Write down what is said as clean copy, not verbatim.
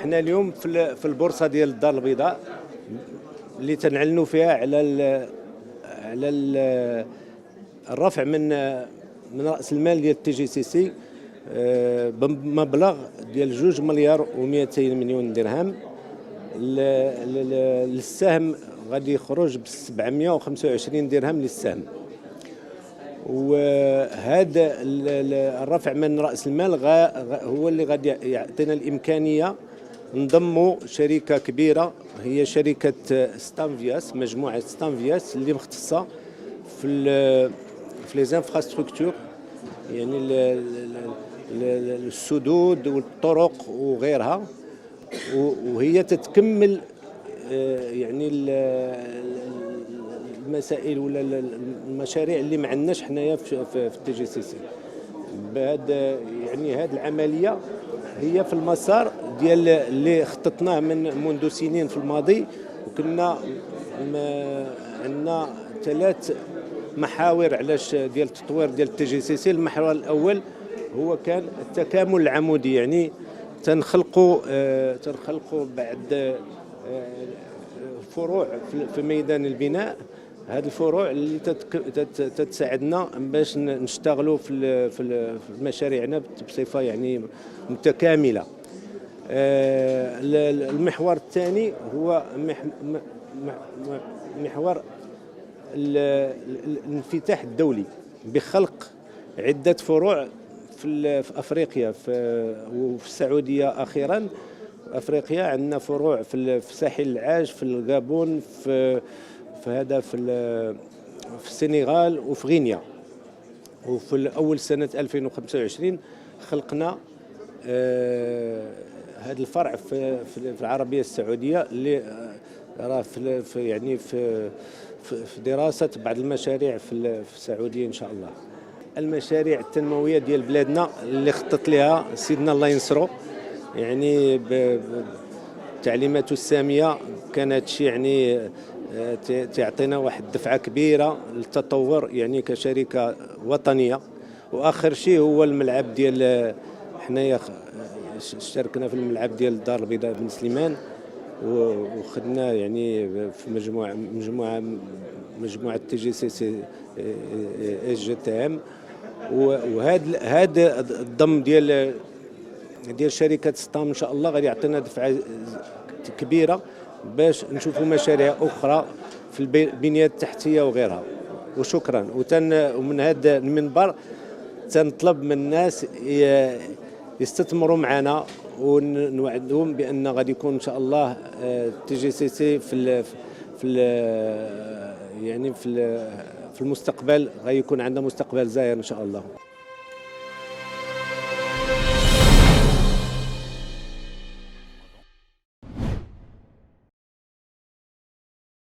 حنا اليوم في البورصه ديال الدار البيضاء اللي تنعلنوا فيها على الرفع من راس المال ديال تي جي سي سي بمبلغ ديال 2 مليار و200 مليون درهم. للسهم غادي يخرج ب 725 درهم للسهم. وهذا الرفع من راس المال هو اللي غادي يعطينا الامكانيه نضموا شركه كبيره، هي شركه ستانفياس، مجموعه ستانفياس اللي مختصه في لي زانفراستركتور، يعني السدود والطرق وغيرها، وهي تتكمل يعني المسائل ولا المشاريع اللي ما عندناش حنايا في التي جي سي سي. بهذا يعني هذه العمليه هي في المسار ديال اللي خططناه منذ سنين في الماضي، وكنا عندنا 3 محاور علاش ديال التطوير ديال التي جي سي سي. المحور الاول هو كان التكامل العمودي، يعني تنخلقوا بعد فروع في ميدان البناء. هذه الفروع اللي تتساعدنا باش نشتغلوا في مشاريعنا بصفه يعني متكامله. المحور الثاني هو محور الانفتاح الدولي بخلق عده فروع في افريقيا وفي السعوديه. اخيرا افريقيا عندنا فروع في ساحل العاج، في الغابون، في السنغال وفي غينيا. وفي اول سنه 2025 خلقنا هذا الفرع في العربيه السعوديه، اللي راه في دراسه بعض المشاريع في السعوديه ان شاء الله. المشاريع التنمويه ديال بلادنا اللي خطط لها سيدنا الله ينصرو، يعني بتعليماته الساميه، كان هذا الشيء يعني تعطينا واحد الدفعه كبيره للتطور يعني كشركه وطنيه. واخر شيء هو الملعب ديال، حنايا شاركنا في الملعب ديال الدار البيضاء بن سليمان، وخدنا يعني في مجموعه تي جي سي سي اس جي تي ام. وهذا الضم ديال شركه ستام ان شاء الله غادي يعطينا دفعه كبيره باش نشوفوا مشاريع اخرى في البنيه التحتيه وغيرها. وشكرا. ومن هذا المنبر تنطلب من الناس يستثمروا معنا، ونوعدهم بان غادي يكون ان شاء الله تي جي سي سي في المستقبل غيكون عندنا مستقبل زاهر ان شاء الله.